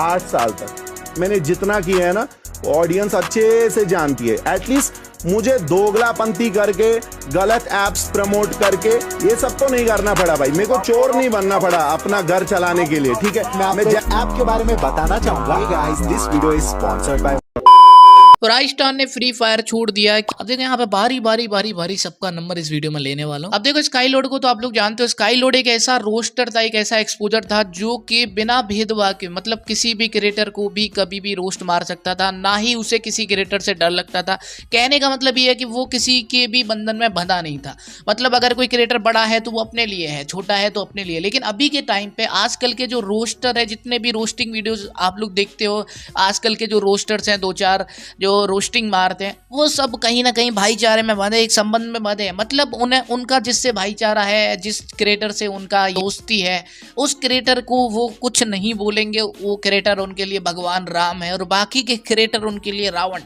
8 साल तक मैंने जितना किया है ना, ऑडियंस अच्छे से जानती है। एटलीस्ट मुझे दोगलापंती करके, गलत एप्स प्रमोट करके ये सब तो नहीं करना पड़ा भाई। मेरे को चोर नहीं बनना पड़ा अपना घर चलाने के लिए, ठीक है। मैं ऐप के बारे में बताना चाहूंगा। Guys, this video is sponsored by. तो राजस्थान ने फ्री फायर छोड़ दिया है। अब देखो यहाँ पे भारी सबका नंबर इस वीडियो में लेने वाला हूँ। अब देखो स्काई लोड को तो आप लोग जानते हो, स्काई लोड एक ऐसा रोस्टर था, एक ऐसा एक्सपोजर था जो कि बिना भेदभाव के, मतलब किसी भी क्रिएटर को भी कभी भी रोस्ट मार सकता था, ना ही उसे किसी क्रिएटर से डर लगता था। कहने का मतलब ये है कि वो किसी के भी बंधन में बंधा नहीं था। मतलब अगर कोई क्रिएटर बड़ा है तो वो अपने लिए है, छोटा है तो अपने लिए। लेकिन अभी के टाइम पे आजकल के जो रोस्टर है, जितने भी रोस्टिंग वीडियोज आप लोग देखते हो, आजकल के जो रोस्टर्स हैं, 2-4 जो रोस्टिंग मारते हैं, वो सब कहीं ना कहीं भाईचारे में बंधे, एक संबंध में बंधे हैं। मतलब उन्हें, उनका जिससे भाईचारा है, जिस क्रिएटर से उनका दोस्ती है, उस क्रिएटर को वो कुछ नहीं बोलेंगे। वो क्रिएटर उनके लिए भगवान राम है और बाकी के क्रिएटर उनके लिए रावण।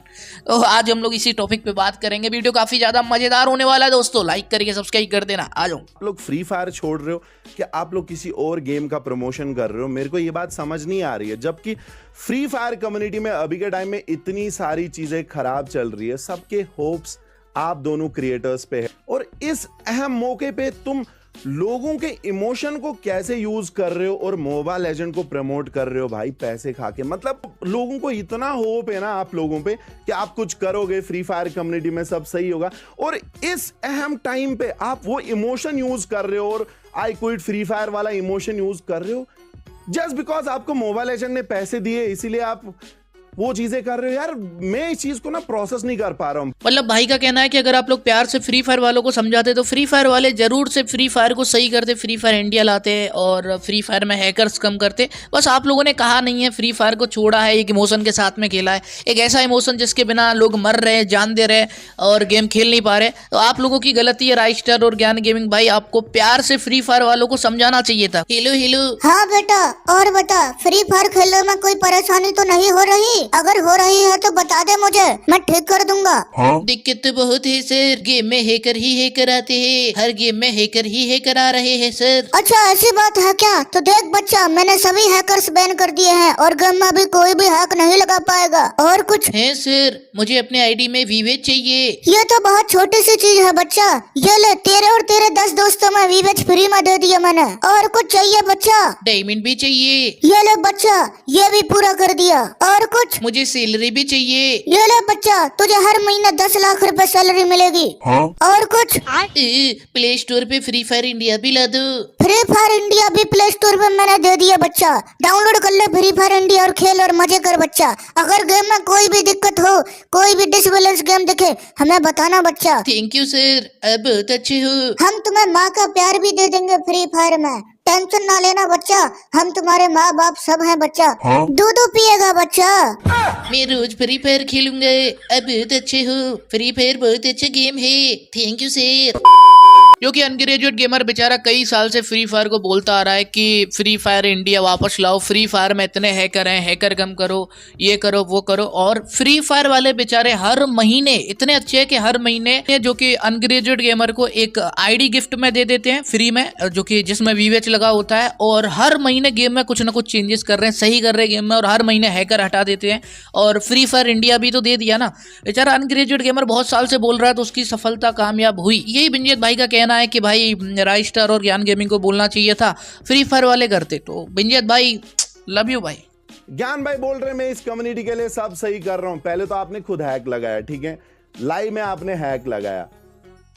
तो आज हम लोग इसी टॉपिक पे बात करेंगे। वीडियो काफी ज्यादा मजेदार होने वाला है दोस्तों, लाइक करके सब्सक्राइब कर देना। आ जाओ। आप लोग फ्री फायर छोड़ रहे हो कि आप लोग किसी और गेम का प्रमोशन कर रहे हो, मेरे को ये बात समझ नहीं आ रही है। जबकि फ्री फायर कम्युनिटी में अभी के टाइम में इतनी सारी चीजें खराब चल रही है, सबके होप्स आप दोनों क्रिएटर्स पे है। और इस अहम मौके पे तुम लोगों के इमोशन को कैसे यूज कर रहे हो और मोबाइल लेजेंड को प्रमोट कर रहे हो भाई, पैसे खा के। मतलब लोगों को इतना होप है ना आप लोगों पे कि आप कुछ करोगे फ्री फायर कम्युनिटी में, सब सही होगा। और इस अहम टाइम पे आप वो इमोशन यूज कर रहे हो और आई क्विट फ्री फायर वाला इमोशन यूज कर रहे हो जस्ट बिकॉज आपको मोबाइल लेजेंड ने पैसे दिए, इसीलिए आप वो चीजें कर रहे हो। यार मैं इस चीज को ना प्रोसेस नहीं कर पा रहा हूँ। मतलब भाई का कहना है कि अगर आप लोग प्यार से फ्री फायर वालों को समझाते तो फ्री फायर वाले जरूर से फ्री फायर को सही करते, फ्री फायर इंडिया लाते और फ्री फायर में हैकर्स कम करते। बस आप लोगों ने कहा नहीं है, फ्री फायर को छोड़ा है, एक इमोशन के साथ में खेला है, एक ऐसा इमोशन जिसके बिना लोग मर रहे, जान दे रहे और गेम खेल नहीं पा रहे। तो आप लोगों की गलती है। राइस्टर और ज्ञान गेमिंग भाई, आपको प्यार से फ्री फायर वालों को समझाना चाहिए था। हेलो। हाँ बेटा, और बता, फ्री फायर खेलने में कोई परेशानी तो नहीं हो रही? अगर हो रही है तो बता दे मुझे, मैं ठीक कर दूंगा। दिक्कत तो बहुत है सर, गेम में हैकर ही हैकर आते हैं, हर गेम में हैकर ही हैकर आ रहे हैं सर। अच्छा ऐसी बात है क्या? तो देख बच्चा, मैंने सभी हैकर्स बैन कर दिए हैं और गेम में अभी कोई भी हैक नहीं लगा पाएगा। और कुछ है सर? मुझे अपने आईडी में वीवेज चाहिए। ये तो बहुत छोटी सी चीज है बच्चा, ये ले, तेरे और तेरे 10 दोस्तों में वीवेज फ्री में दे दिया मैंने। और कुछ चाहिए बच्चा? डायमंड भी चाहिए। ये ले बच्चा, ये भी पूरा कर दिया। और कुछ? मुझे सैलरी भी चाहिए। ये ले बच्चा, तुझे हर महीने 10 लाख रुपए सैलरी मिलेगी। और कुछ? प्ले स्टोर पे फ्री फायर इंडिया भी ला दो। फ्री फायर इंडिया भी प्ले स्टोर पे मैंने दे दिया बच्चा, डाउनलोड कर ले फ्री फायर इंडिया और खेल और मजे कर बच्चा। अगर गेम में कोई भी दिक्कत हो, कोई भी डिसबैलेंस गेम दिखे, हमें बताना बच्चा। थैंक यू सर, अब बहुत अच्छे हो। हम तुम्हें माँ का प्यार भी दे देंगे फ्री फायर में, टेंशन ना लेना बच्चा, हम तुम्हारे माँ बाप सब हैं बच्चा। दूध पिएगा बच्चा। मैं रोज फ्री फायर खेलूंगा, अब बहुत अच्छे हो। फ्री फायर बहुत अच्छा गेम है, थैंक यू सर। क्योंकि अनग्रेजुएट गेमर बेचारा कई साल से फ्री फायर को बोलता आ रहा है कि फ्री फायर इंडिया वापस लाओ, फ्री फायर में इतने हैकर हैं, हैकर कम करो, ये करो वो करो। और फ्री फायर वाले बेचारे हर महीने इतने अच्छे हैं कि हर महीने जो कि अनग्रेजुएट गेमर को एक आईडी गिफ्ट में दे देते हैं फ्री में, जो कि जिसमें वीवेच लगा होता है। और हर महीने गेम में कुछ ना कुछ चेंजेस कर रहे हैं, सही कर रहे हैं गेम में, और हर महीने हैकर हटा देते हैं। और फ्री फायर इंडिया भी तो दे दिया ना। बेचारा अनग्रेजुएट गेमर बहुत साल से बोल रहा है तो उसकी सफलता कामयाब हुई। यही बिंजियत भाई का कहना है कि भाई राइस्टर और ज्ञान गेमिंग को बोलना चाहिए था, फ्री फायर वाले करते। तो बिंजियत भाई, लव यू भाई। ज्ञान भाई बोल रहे मैं इस कम्युनिटी के लिए सब सही कर रहा हूं। पहले तो आपने खुद हैक लगाया, ठीक है, लाइव में आपने हैक लगाया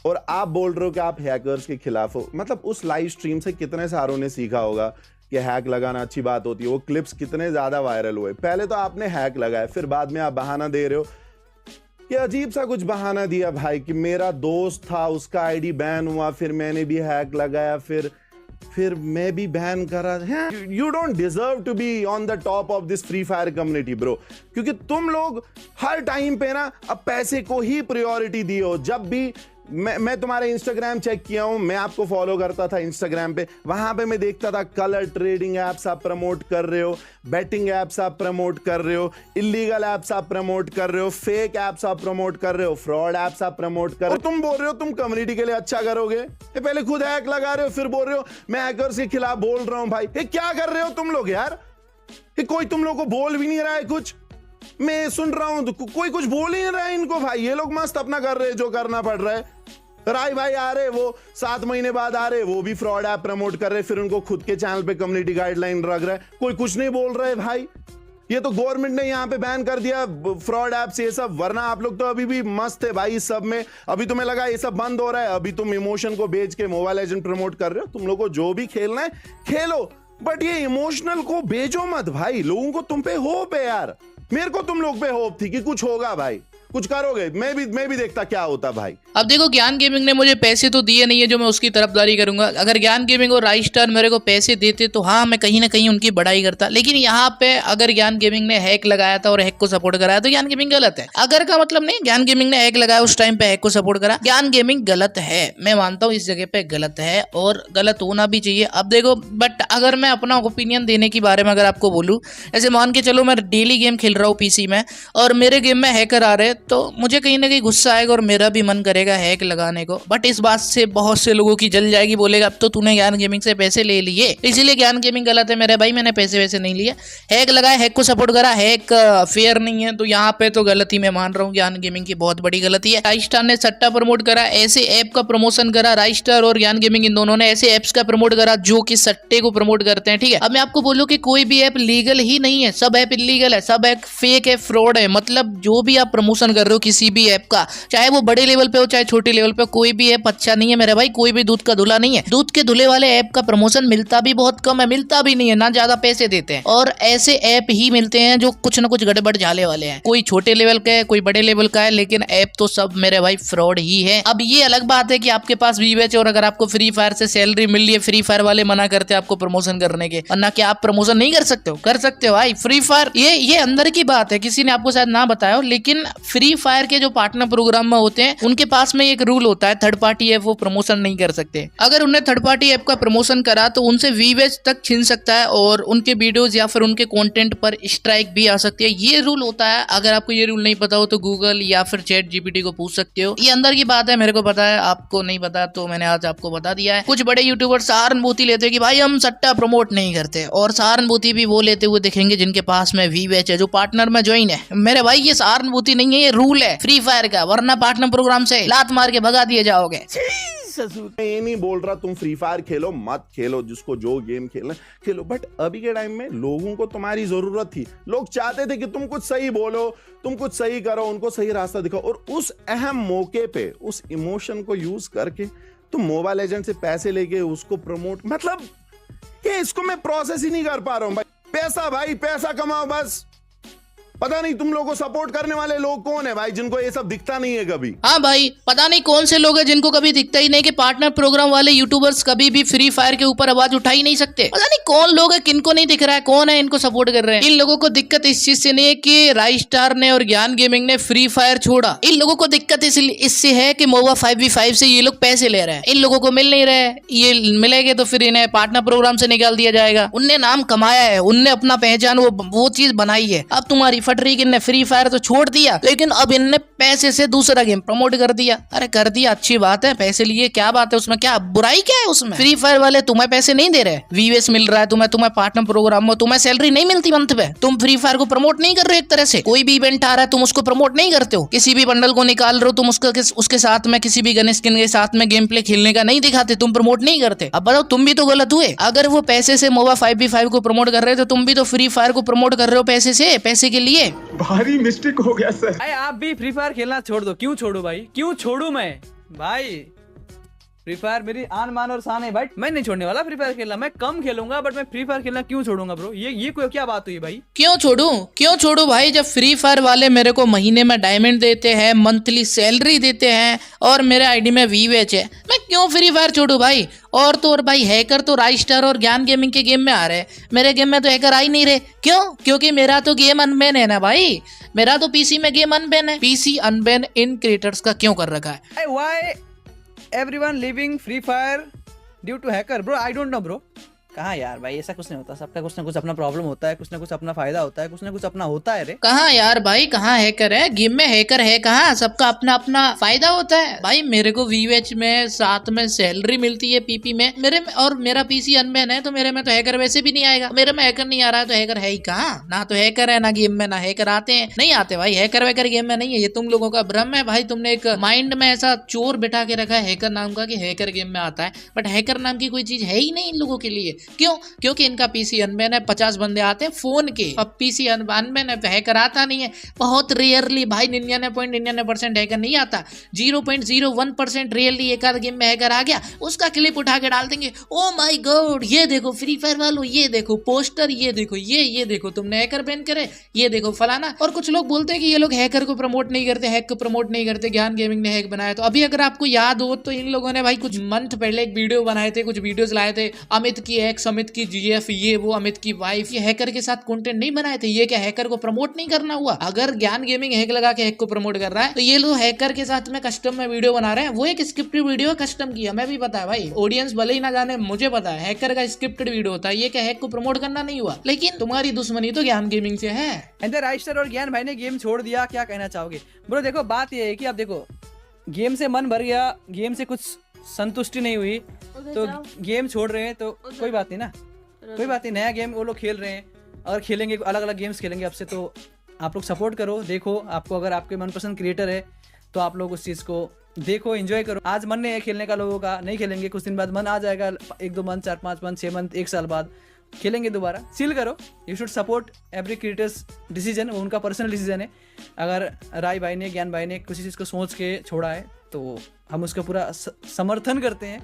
और आप बोल रहे हो कि आप हैकर्स के खिलाफ हो। मतलब उस लाइव स्ट्रीम से कितने सारों ने सीखा होगा कि हैक लगाना अच्छी बात होती है। वो क्लिप्स कितने ज्यादा वायरल हुए। पहले तो आपने हैक लगाया, फिर बाद में आप बहाना दे रहे हो कि अजीब सा कुछ बहाना दिया भाई कि मेरा दोस्त था, उसका आईडी बैन हुआ, फिर मैंने भी हैक लगाया, फिर मैं भी बैन करा। You don't deserve to be on the top of this Free Fire community bro, क्योंकि तुम लोग हर टाइम पे ना अब पैसे को ही प्रायोरिटी दिए हो। जब भी मैं तुम्हारे इंस्टाग्राम चेक किया हूं, मैं आपको फॉलो करता था इंस्टाग्राम पे, वहां पे मैं देखता था कलर ट्रेडिंग एप्स आप प्रमोट कर रहे हो, बेटिंग एप्स आप प्रमोट कर रहे हो, इलीगल एप्स आप प्रमोट कर रहे हो, फेक एप्स आप प्रमोट कर रहे हो, फ्रॉड एप्स आप प्रमोट कर रहे हो। तुम बोल रहे हो तुम कम्युनिटी के लिए अच्छा करोगे, ये पहले खुद हैक लगा रहे हो, फिर बोल रहे हो मैं हैकर्स के खिलाफ बोल रहा हूं। भाई ये क्या कर रहे हो तुम लोग यार? कि कोई तुम लोग को बोल भी नहीं रहा है कुछ। मैं सुन रहा हूं तो कोई कुछ बोल ही नहीं रहा है इनको भाई। ये लोग मस्त अपना कर रहे, जो करना पड़ रहा है। राय भाई आ रहे, वो 7 महीने बाद आ रहे, वो भी फ्रॉड ऐप प्रमोट कर रहे, फिर उनको खुद के चैनल पे कम्युनिटी गाइडलाइन रख रहा है, कोई कुछ नहीं बोल रहा है भाई। ये तो गवर्नमेंट ने यहाँ पे बैन कर दिया फ्रॉड ऐप्स ये सब, वरना आप लोग तो अभी भी मस्त है भाई इस सब में। अभी तुम्हें लगा ये सब बंद हो रहा है, अभी तुम इमोशन को बेच के मोबाइल लेजेंड प्रमोट कर रहे हो। तुम लोग को जो भी खेलना है खेलो, बट ये इमोशनल को बेचो मत भाई। लोगों को तुम पे होप है यार, मेरे को तुम लोग पे होप थी कि कुछ होगा भाई, कुछ करोगे। मैं भी देखता क्या होता भाई। अब देखो, ज्ञान गेमिंग ने मुझे पैसे तो दिए नहीं है जो मैं उसकी तरफदारी करूंगा। अगर ज्ञान गेमिंग और राइज स्टार मेरे को पैसे देते तो हाँ, मैं कहीं ना कहीं उनकी बड़ाई करता। लेकिन यहाँ पे अगर ज्ञान गेमिंग ने हैक लगाया था और हैक को सपोर्ट कराया तो ज्ञान गेमिंग गलत है। अगर का मतलब नहीं, ज्ञान गेमिंग ने हैक लगाया उस टाइम पे हैक को सपोर्ट करा, ज्ञान गेमिंग गलत है। मैं मानता हूँ इस जगह पे गलत है और गलत होना भी चाहिए। अब देखो, बट अगर मैं अपना ओपिनियन देने के बारे में अगर आपको बोलूँ, ऐसे मान के चलो मैं डेली गेम खेल रहा हूँ पीसी में और मेरे गेम में हैकर आ रहे, तो मुझे कहीं ना कहीं गुस्सा आएगा और मेरा भी मन करेगा हैक लगाने को। बट इस बात से बहुत से लोगों की जल जाएगी, बोलेगा अब तो तूने ज्ञान गेमिंग से पैसे ले लिए इसलिए ज्ञान गेमिंग गलत है। मेरे भाई, मैंने पैसे वैसे नहीं लिए, हैक लगाया, हैक को सपोर्ट करा, हैक फेयर नहीं है, तो यहाँ पे तो गलती मैं मान रहा हूँ ज्ञान गेमिंग की बहुत बड़ी गलती है। राइज स्टार ने सट्टा प्रमोट करा, ऐसे ऐप का प्रमोशन करा। राइज स्टार और ज्ञान गेमिंग इन दोनों ने ऐसे एप्स का प्रमोट करा जो कि सट्टे को प्रमोट करते हैं, ठीक है। अब मैं आपको बोलूं कि कोई भी ऐप लीगल ही नहीं है, सब ऐप इलीगल है, सब ऐप फेक है, फ्रॉड है। मतलब जो भी आप प्रमोशन कर रहे हो किसी भी ऐप का, चाहे वो बड़े लेवल पे हो चाहे छोटे लेवल पे, कोई भी ऐप अच्छा नहीं है मेरे भाई। कोई भी दूध का धुला नहीं है। दूध के धुले वाले ऐप का प्रमोशन मिलता भी बहुत कम है, मिलता भी नहीं है, ना ज्यादा पैसे देते हैं। और ऐसे ऐप ही मिलते हैं जो कुछ ना कुछ गड़बड़ झाले वाले हैं। कोई छोटे लेवल का है, कोई बड़े लेवल का है, लेकिन ऐप तो सब मेरे भाई फ्रॉड ही है। अब ये अलग बात है कि आपके पास वीवेच और अगर आपको फ्री फायर से सैलरी मिल रही है, फ्री फायर वाले मना करते हैं आपको प्रमोशन करने के, वरना क्या आप प्रमोशन नहीं कर सकते हो? कर सकते हो भाई। फ्री फायर ये अंदर की बात है, किसी ने आपको शायद ना बताया हो, लेकिन फ्री फायर के जो पार्टनर प्रोग्राम में होते हैं उनके पास में एक रूल होता है, थर्ड पार्टी ऐप वो प्रमोशन नहीं कर सकते। अगर उन्हें थर्ड पार्टी ऐप का प्रमोशन करा तो उनसे वीवेज तक छीन सकता है और उनके वीडियोस या फिर उनके कंटेंट पर स्ट्राइक भी आ सकती है। ये रूल होता है। अगर आपको ये रूल नहीं पता हो तो गूगल या फिर चैट जीपीटी को पूछ सकते हो। ये अंदर की बात है, मेरे को पता है, आपको नहीं पता तो मैंने आज आपको बता दिया है। कुछ बड़े यूट्यूबर सहानुभूति लेते हैं कि भाई हम सट्टा प्रमोट नहीं करते, और सहानुभूति भी वो लेते हुए दिखेंगे जिनके पास में वीवेच है, जो पार्टनर में ज्वाइन है। मेरे भाई ये सहानुभूति नहीं है, ये रूल है फ्री फायर का, वरना पार्टनर प्रोग्राम से लात मार के भगा दिए जाओगे। मैं ये नहीं बोल रहा तुम फ्री फायर खेलो मत खेलो, जिसको जो गेम खेलना खेलो, बट अभी के टाइम में लोगों को तुम्हारी जरूरत थी। लोग चाहते थे कि तुम कुछ सही बोलो, तुम कुछ सही करो, उनको सही रास्ता दिखाओ, और उस अहम मौके पे उस इमोशन को यूज करके तुम मोबाइल लेजेंड से पैसे लेके उसको प्रमोट, मतलब ये इसको मैं प्रोसेस ही नहीं कर पा रहा हूं भाई। पैसा भाई, पैसा कमाओ बस। पता नहीं तुम लोगों को सपोर्ट करने वाले लोग कौन है भाई, जिनको ये सब दिखता नहीं है कभी। हाँ भाई, पता नहीं कौन से लोग हैं जिनको कभी दिखता ही नहीं कि पार्टनर प्रोग्राम वाले यूट्यूबर्स कभी भी फ्री फायर के ऊपर आवाज उठा ही नहीं सकते। पता नहीं कौन लोग है, किनको नहीं दिख रहा है, कौन है इनको सपोर्ट कर रहे हैं। इन लोगों को दिक्कत इस चीज से नहीं है कि राइज स्टार ने और ज्ञान गेमिंग ने फ्री फायर छोड़ा। इन लोगों को दिक्कत इससे है कि मोवा 5v5 से ये लोग पैसे ले रहे हैं। इन लोगों को मिल नहीं रहे, ये मिलेंगे तो फिर इन्हें पार्टनर प्रोग्राम से निकाल दिया जाएगा। उनने नाम कमाया है, उनने अपना पहचान वो चीज बनाई है। अब तुम्हारी फट रही कि इनने फ्री फायर तो छोड़ दिया, लेकिन अब इनने पैसे से दूसरा गेम प्रमोट कर दिया। अरे कर दिया, अच्छी बात है, पैसे लिए, क्या बात है उसमें, क्या बुराई क्या है उसमें। फ्री फायर वाले तुम्हें पैसे नहीं दे रहे, वीवेस मिल रहा है तुम्हें पार्टनर प्रोग्राम में, तुम्हें सैलरी नहीं मिलती मंथ पे, तुम फ्री फायर को प्रमोट नहीं कर रहे। एक तरह से कोई भी इवेंट आ रहा है तुम उसको प्रमोट नहीं करते हो, किसी भी बंडल को निकाल रहे हो तुम उसके साथ में किसी भी गन स्किन के साथ में गेम प्ले खेलने का नहीं दिखाते, तुम प्रमोट नहीं करते। अब बताओ, तुम भी तो गलत हुए। अगर वो पैसे से मोवा 5v5 को प्रमोट कर रहे थे, तुम भी तो फ्री फायर को प्रमोट कर रहे हो पैसे से, पैसे के लिए। भारी मिस्टेक हो गया सर। भाई आप भी फ्री फायर खेलना छोड़ दो। क्यों छोड़ू भाई, क्यों छोड़ू मैं भाई? फ्री फायर मेरी आन मान और शान है भाई, मैं नहीं छोड़ने वाला फ्री फायर खेलना। मैं कम खेलूंगा बट मैं फ्री फायर खेलना क्यों छोड़ूंगा ब्रो? ये कोई क्या बात हुई भाई? क्यों छोड़ू भाई? जब फ्री फायर वाले मेरे को महीने में डायमंड देते हैं, मंथली सैलरी देते हैं और मेरे आईडी में वीवेच है, मैं क्यों फ्री फायर छोड़ू भाई? और तो और भाई, हैकर तो राइज स्टार और ज्ञान गेमिंग के गेम में आ रहे हैं, मेरे गेम में तो हैकर आ ही नहीं रहे। क्यों? क्योंकि मेरा तो गेम अनबैन है ना भाई, मेरा तो पीसी में गेम अनबैन है। पीसी अनबैन इन क्रिएटर्स का क्यों कर रखा है? Why everyone leaving Free Fire due to hacker bro? I don't know bro. कहाँ यार भाई, ऐसा कुछ नहीं होता, सबका कुछ ना कुछ अपना प्रॉब्लम होता है, कुछ ना कुछ अपना फायदा होता है, कुछ ना कुछ अपना होता है रे। कहाँ यार भाई, कहाँ हैकर है गेम में? हैकर है कहाँ? सबका अपना अपना फायदा होता है भाई। मेरे को वीवेच में साथ में सैलरी मिलती है पीपी में मेरे में, और मेरा पीसी अनबैन है, तो मेरे में तो हैकर वैसे भी नहीं आएगा। मेरे में हैकर नहीं आ रहा है तो हैकर है ही कहाँ? ना तो हैकर है ना गेम में, ना हैकर आते हैं, नहीं आते भाई। हैकर वैकर गेम में नहीं है, ये तुम लोगों का भ्रम है भाई। तुमने एक माइंड में ऐसा चोर बिठा के रखा है हैकर नाम का कि हैकर गेम में आता है, बट हैकर नाम की कोई चीज है ही नहीं इन लोगों के लिए। क्यों? क्योंकि इनका पीसी अनबैन है। 50 बंदे आते हैं फोन के, अब पीसी अनबैन है तो हैकर आता नहीं है। बहुत रेयरली भाई, 99.99% हैकर नहीं आता। 0.01% रेयरली एक आध गेम में हैकर आ गया, उसका क्लिप उठा के डाल देंगे। ओ माय गॉड, ये देखो फ्री फायर वालों, ये देखो पोस्टर, ये देखो ये देखो तुमने हैकर बैन करे, ये देखो फलाना। और कुछ लोग बोलते हैं कि ये लोग हैकर को प्रमोट नहीं करते, हैक को प्रमोट नहीं करते, ज्ञान गेमिंग ने हैक बनाया। तो अभी अगर आपको याद हो तो इन लोगों ने भाई कुछ मंथ पहले एक वीडियो बनाए थे, कुछ वीडियोस लाए थे, अमित की एक्स, अमित की जीएफ, ये वो, अमित की वाइफ, ये हैकर के साथ कंटेंट नहीं बनाए थे। ये क्या हैकर को प्रमोट नहीं करना हुआ? अगर ज्ञान गेमिंग हैक लगा के हैक को प्रमोट कर रहा है तो ये लोग हैकर के साथ में कस्टम में वीडियो बना रहे हैं। वो एक स्क्रिप्टेड वीडियो है, कस्टम की, हमें भी पता है भाई, ऑडियंस भले ही ना जाने, मुझे पता है हैकर का स्क्रिप्टेड वीडियो होता है। ये क्या हैक को प्रमोट करना नहीं हुआ? लेकिन तुम्हारी दुश्मनी तो ज्ञान गेमिंग से है। एंड राइस्टर और ज्ञान भाई ने गेम छोड़ दिया, क्या कहना चाहोगे ब्रो? देखो बात ये है कि अब देखो, गेम से मन भर गया, गेम से कुछ संतुष्टि नहीं हुई तो गेम छोड़ रहे हैं, तो कोई बात नहीं ना, कोई बात नहीं। नया गेम वो लोग खेल रहे हैं, अगर खेलेंगे अलग अलग गेम्स खेलेंगे आपसे, तो आप लोग सपोर्ट करो। देखो आपको अगर आपके मनपसंद क्रिएटर है तो आप लोग उस चीज़ को देखो, एंजॉय करो। आज मन नहीं है खेलने का लोगों का, नहीं खेलेंगे, कुछ दिन बाद मन आ जाएगा, 1-2 मंथ, 4-5 मंथ, 6 मंथ, 1 साल बाद खेलेंगे दोबारा। चिल करो, you should support every creators decision, वो उनका पर्सनल डिसीजन है। अगर राय भाई ने, ज्ञान भाई ने किसी चीज़ को सोच के छोड़ा है तो हम उसका पूरा समर्थन करते हैं।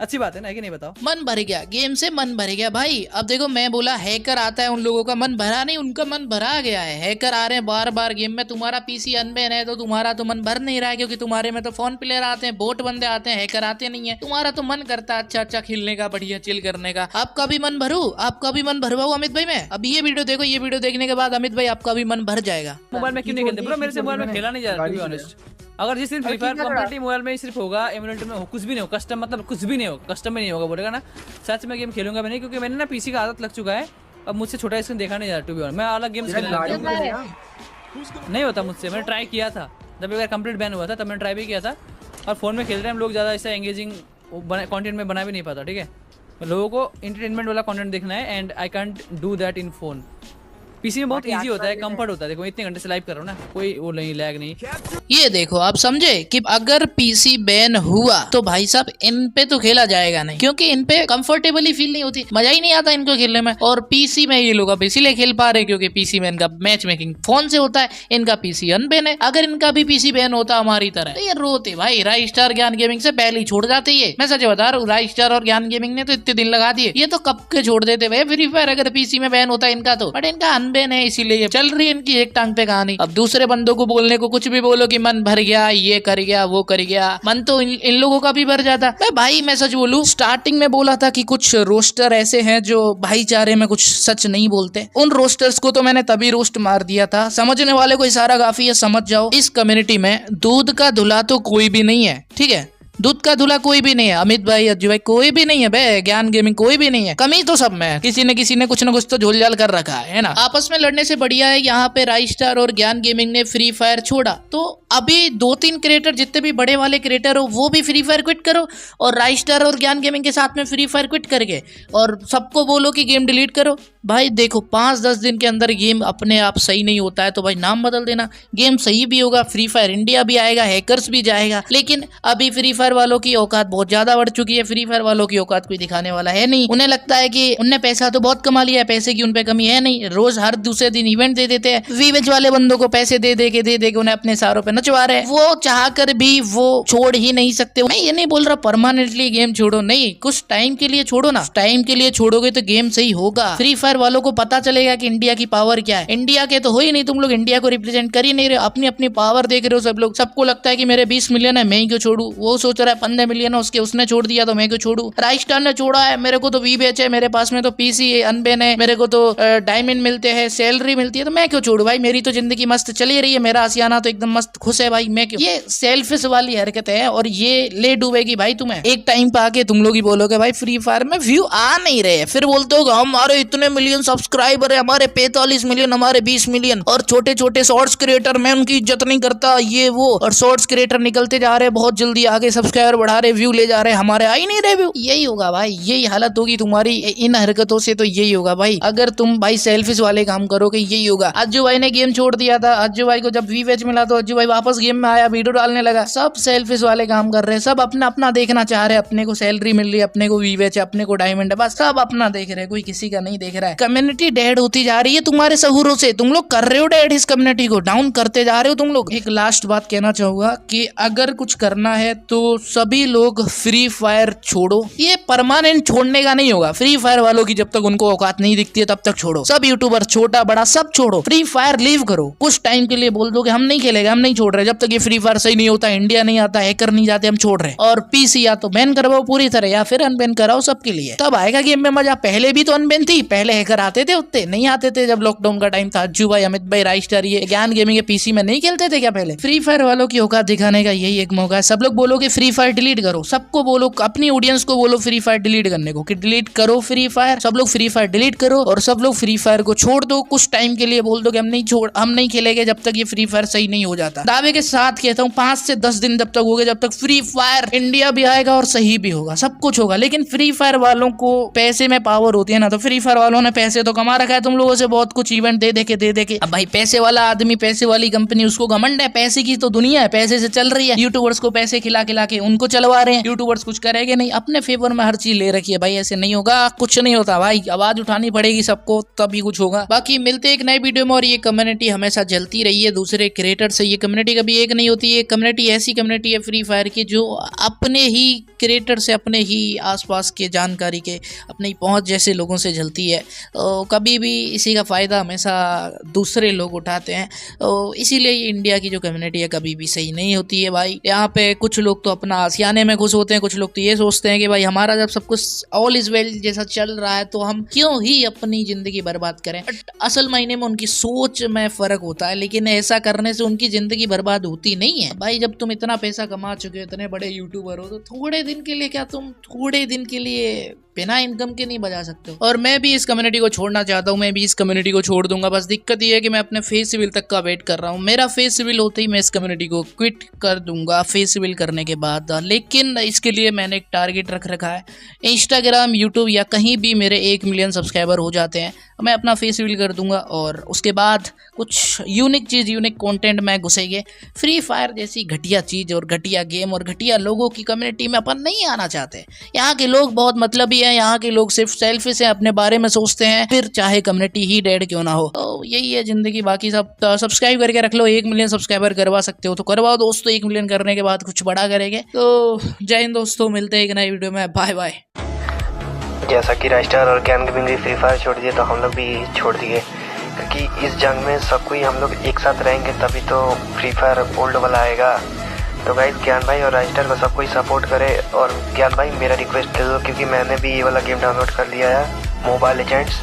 अच्छी बात है ना, कि नहीं बताओ? मन भर गया, गेम से मन भर गया भाई। अब देखो मैं बोला हैकर आता है, उन लोगों का मन भरा नहीं, उनका मन भरा गया है। हैकर आ रहे हैं बार बार गेम में, तुम्हारा पीसी अनबैन है तो तुम्हारा तो मन भर नहीं रहा है, क्योंकि तुम्हारे में तो फोन प्लेयर आते हैं, बोट बंदे आते हैं, हैकर आते नहीं है। तुम्हारा तो मन करता है अच्छा खेलने का, बढ़िया चिल करने का। आपका भी मन भरू, आपका भी मन भरवाओ अमित भाई में। अब ये वीडियो देखो, ये वीडियो देखने के बाद अमित भाई आपका भी मन भर जाएगा। मोबाइल में क्यों नहीं खेलते ब्रो? मेरे से मोबाइल में खेला नहीं जा रहा, टू बी ऑनेस्ट। अगर जिस दिन फ्री फायर कंप्लीटली मोबाइल में सिर्फ होगा, एमुलेटर में कुछ भी नहीं हो, कस्टम मतलब कुछ भी नहीं हो, कस्टम में नहीं होगा, बोलेगा ना सच में गेम खेलूंगा मैं नहीं, क्योंकि मैंने ना पीसी का आदत लग चुका है। अब मुझसे छोटा स्क्रीन देखा नहीं जा रहा, टू बी ऑनेस्ट। मैं अलग गेम्स खेलने लग गया, नहीं होता मुझसे। मैंने ट्राई किया था जब एक बार कंप्लीट बैन हुआ था, तब मैंने ट्राई भी किया था। और फोन में खेल रहे हैं हम लोग, ज़्यादा ऐसा एंगेजिंग कंटेंट में बना भी नहीं पाता, ठीक है। लोगों को एंटरटेनमेंट वाला कंटेंट देखना है, and I can't do that in phone. PC में बहुत इजी होता है, कंफर्ट होता है। देखो इतने घंटे से लाइव कर रहा हूँ ना, कोई वो नहीं, लैग नहीं। ये देखो आप समझे कि अगर पीसी बैन हुआ तो भाई साहब इन पे तो खेला जाएगा नहीं, क्योंकि इन पे कंफर्टेबली फील नहीं होती, मजा ही नहीं आता इनको खेलने में। और पीसी में ये लोग अब इसीलिए खेल पा रहे क्योंकि पीसी में इनका मैच मेकिंग फोन से होता है, इनका पीसी अनबैन है। अगर इनका भी पीसी बैन होता हमारी तरह तो ये रोते भाई। राइस्टार ज्ञान गेमिंग से पहले ही छोड़ जाते ये, मैं सच बता रहा हूँ। राइस्टार और ज्ञान गेमिंग ने तो इतने दिन लगा दिए, ये तो कब के छोड़ देते भाई फ्री फायर अगर पीसी में बैन होता इनका तो। बट इनका अनबैन है, इसीलिए चल रही है इनकी एक टांग पे कहानी। अब दूसरे बंदों को बोलने को कुछ भी बोलो कि मन भर गया, ये कर गया, वो कर गया, मन तो इन लोगों का भी भर जाता। भाई मैं सच बोलूं, स्टार्टिंग में बोला था कि कुछ रोस्टर ऐसे हैं जो भाईचारे में कुछ सच नहीं बोलते। उन रोस्टर्स को तो मैंने तभी रोस्ट मार दिया था। समझने वाले को इशारा काफी है, समझ जाओ। इस कम्युनिटी में दूध का धुला तो कोई भी नहीं है, ठीक है। दूध का धुला कोई भी नहीं है। अमित भाई, अज्जू भाई, कोई भी नहीं है बे। ज्ञान गेमिंग कोई भी नहीं है। कमी तो सब में है, किसी ने कुछ ना कुछ तो झोल झाल कर रखा है ना। आपस में लड़ने से बढ़िया है यहाँ पे राइस्टार और ज्ञान गेमिंग ने फ्री फायर छोड़ा, तो अभी 2-3 क्रिएटर, जितने भी बड़े वाले क्रिएटर हो, वो भी फ्री फायर क्विट करो, और राइस्टार और ज्ञान गेमिंग के साथ में फ्री फायर क्विट करके और सबको बोलो कि गेम डिलीट करो। भाई देखो 5-10 दिन के अंदर गेम अपने आप सही नहीं होता है तो भाई नाम बदल देना, गेम सही भी होगा, फ्री फायर इंडिया भी आएगा, हैकर्स भी जाएगा। लेकिन अभी फ्री फायर वालों की औकात बहुत ज्यादा बढ़ चुकी है। फ्री फायर वालों की औकात कोई दिखाने वाला है नहीं। उन्हें लगता है कि उनने पैसा तो बहुत कमा लिया है, पैसे की उन पे कमी है नहीं। रोज हर दूसरे दिन इवेंट दे देते हैं, वीवेज वाले बंदों को पैसे दे दे के उन्हें अपने सारों पे नचवा रहे हैं। वो चाह कर भी वो छोड़ ही नहीं सकते। मैं ये नहीं बोल रहा परमानेंटली गेम छोड़ो, नहीं, कुछ टाइम के लिए छोड़ो ना। टाइम के लिए छोड़ोगे तो गेम सही होगा। फ्री फायर वालों को पता चलेगा कि इंडिया की पावर क्या है। इंडिया के तो हो ही नहीं, तुम लोग इंडिया को रिप्रेजेंट कर ही नहीं रहे, अपनी अपनी पावर देख रहे हो सब लोग। सबको लगता है कि मेरे 20 मिलियन है, मैं ही क्यों छोड़ू। वो सोच रहा है 15 मिलियन है उसके, उसने छोड़ दिया तो मैं क्यों छोड़ू। राइस्टार ने छोड़ा है, मेरे को तो वीबेच है, मेरे पास में तो पीसी है, अनबैन है, मेरे को तो डायमंड मिलते हैं, सैलरी मिलती है, तो मैं क्यों छोड़ू भाई। मेरी तो जिंदगी मस्त चली रही है, मेरा आसियाना तो एकदम मस्त खुश खुश है भाई, मैं क्यों। ये सेल्फिश वाली हरकत है और ये ले डूबेगी भाई तुम्हें। एक टाइम पे आके तुम लोग ही बोलोगे भाई फ्री फायर में व्यू आ नहीं रहे, फिर बोलते हो हमारे इतने मिलियन सब्सक्राइबर है, हमारे 45 मिलियन, हमारे 20 मिलियन, और छोटे छोटे शॉर्ट्स क्रिएटर में उनकी इज्जत नहीं करता ये वो, और शॉर्ट्स क्रिएटर निकलते जा रहे बहुत जल्दी आगे, सब्सक्राइबर बढ़ा रहे, व्यू ले जा रहे, हमारे आ ही नहीं रहे व्यू। यही होगा भाई, यही हालत होगी तुम्हारी इन हरकतों से, तो यही होगा भाई। अगर तुम भाई सेल्फिश वाले काम करोगे यही होगा। अज्जू भाई ने गेम छोड़ दिया था, अज्जू भाई को जब वीवेच मिला तो अज्जू भाई वापस गेम में आया, वीडियो डालने लगा। सब सेल्फिश वाले काम कर रहे हैं, सब अपना अपना देखना चाह रहे हैं, अपने को सैलरी मिल रही है, अपने को वीवेच है, अपने को डायमंड है, बस सब अपना देख रहे हैं, कोई किसी का नहीं देख रहा है। कम्युनिटी डेड होती जा रही है तुम्हारे सहूरों से, तुम लोग कर रहे हो डेड, इस कम्युनिटी को डाउन करते जा रहे हो तुम लोग। एक लास्ट बात कहना चाहूंगा कि अगर कुछ करना है तो सभी लोग फ्री फायर छोड़ो। ये परमानेंट छोड़ने का नहीं होगा, फ्री फायर वालों की जब तक उनको औकात नहीं दिखती है तब तक छोड़ो। सब यूट्यूबर छोटा बड़ा सब छोड़ो, फ्री फायर लीव करो। कुछ टाइम के लिए बोल दो कि हम नहीं खेलेंगे, हम नहीं छोड़ रहे, जब तक ये फ्री फायर सही नहीं होता, इंडिया नहीं आता, हैकर नहीं जाते, हम छोड़ रहे हैं। और पीसी या तो बैन करवाओ पूरी तरह या फिर अनबैन कराओ सबके लिए, तब आएगा गेम में मजा। पहले भी तो अनबैन थी, पहले हैकर आते थे, उतने नहीं आते थे जब लॉकडाउन का टाइम था। अज्जू भाई, अमित भाई, राइस्टार, ये ज्ञान गेमिंग के पीसी में नहीं खेलते थे क्या पहले। फ्री फायर वालों की औकात दिखाने का यही एक मौका है। सब लोग बोलो कि फ्री फायर डिलीट करो, सबको बोलो, अपनी ऑडियंस को बोलो फ्री फायर डिलीट करने को, कि डिलीट करो फ्री फायर, सब लोग फ्री फायर डिलीट करो और सब लोग फ्री फायर को छोड़ दो। कुछ टाइम के लिए बोल दो कि हम नहीं खेलेंगे जब तक ये फ्री फायर सही नहीं हो जाता। दावे के साथ कहता हूँ 5 से 10 दिन जब तक हो गए, जब तक फ्री फायर इंडिया भी आएगा और सही भी होगा, सब कुछ होगा। लेकिन फ्री फायर वालों को पैसे में पावर होती है ना, तो फ्री फायर वालों ने पैसे तो कमा रखा है तुम लोगों से बहुत कुछ, इवेंट दे के। अब भाई पैसे वाला आदमी, पैसे वाली कंपनी, उसको घमंड है, पैसे की तो दुनिया है, पैसे से चल रही है। यूट्यूबर्स को पैसे खिला के उनको चलवा रहे हैं, यूट्यूबर्स कुछ करेंगे नहीं, अपने फेवर में हर चीज ले रखी है भाई। ऐसे नहीं होगा, कुछ नहीं होता भाई, आवाज उठानी पड़ेगी सबको तभी कुछ होगा। बाकी मिलते एक नए वीडियो में, और ये कम्युनिटी हमेशा जलती रही है दूसरे क्रिएटर से, ये कम्युनिटी कभी एक नहीं होती। ये कम्युनिटी ऐसी कम्युनिटी है फ्री फायर की जो अपने ही क्रिएटर से, अपने ही आसपास के जानकारी के, अपनी पहुंच जैसे लोगों से जलती है। तो कभी भी इसी का फ़ायदा हमेशा दूसरे लोग उठाते हैं, तो इसीलिए इंडिया की जो कम्युनिटी है कभी भी सही नहीं होती है भाई। यहाँ पे कुछ लोग तो अपना आसियाने में खुश होते हैं, कुछ लोग तो ये सोचते हैं कि भाई हमारा जब सब कुछ ऑल इज वेल जैसा चल रहा है तो हम क्यों ही अपनी ज़िंदगी बर्बाद करें। बट असल मायने में उनकी सोच में फ़र्क होता है, लेकिन ऐसा करने से उनकी ज़िंदगी बर्बाद होती नहीं है भाई। जब तुम इतना पैसा कमा चुके हो, इतने बड़े यूट्यूबर हो, तो थोड़े दिन के लिए, क्या तुम थोड़े दिन के लिए बिना इनकम के नहीं बजा सकते हो। और मैं भी इस कम्युनिटी को छोड़ना चाहता हूँ, मैं भी इस कम्युनिटी को छोड़ दूंगा। बस दिक्कत ये है कि मैं अपने फेस सिविल तक का वेट कर रहा हूँ। मेरा फेस सिविल होते ही मैं इस कम्युनिटी को क्विट कर दूंगा फेस सिविल करने के बाद। लेकिन इसके लिए मैंने एक टारगेट रख रखा है, इंस्टाग्राम, यूट्यूब या कहीं भी मेरे 1 मिलियन सब्सक्राइबर हो जाते हैं मैं अपना फेस सिविल कर दूंगा, और उसके बाद कुछ यूनिक चीज़, यूनिक कंटेंट में घुसेंगे। फ्री फायर जैसी घटिया चीज़ और घटिया गेम और घटिया लोगों की कम्युनिटी में अपन नहीं आना चाहते। यहाँ के लोग बहुत मतलबी हैं, यहाँ के लोग सिर्फ सेल्फिश हैं, अपने बारे में सोचते हैं, फिर चाहे कम्युनिटी ही डेड क्यों ना हो। तो यही है ज़िंदगी। बाकी सब सब्सक्राइब करके रख लो, 1 मिलियन सब्सक्राइबर करवा सकते हो तो करवाओ दोस्तों। 1 मिलियन करने के बाद कुछ बड़ा करेंगे। तो जय हिंद दोस्तों, मिलते हैं एक नई वीडियो में, बाय बाय। जैसा कि राइस्टार और ज्ञान गेमिंग भी फ्री फायर छोड़ दिए, तो हम लोग भी छोड़ दिए, क्योंकि इस जंग में सब कोई हम लोग एक साथ रहेंगे तभी तो फ्री फायर ओल्ड वाला आएगा। तो गाइस ज्ञान भाई और राइस्टार को सब कोई सपोर्ट करे। और ज्ञान भाई मेरा रिक्वेस्ट दे दो, क्योंकि मैंने भी ये वाला गेम डाउनलोड कर लिया है, मोबाइल लेजेंड्स।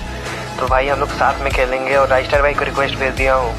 तो भाई हम लोग साथ में खेलेंगे, और राइस्टार भाई को रिक्वेस्ट भेज दिया हूँ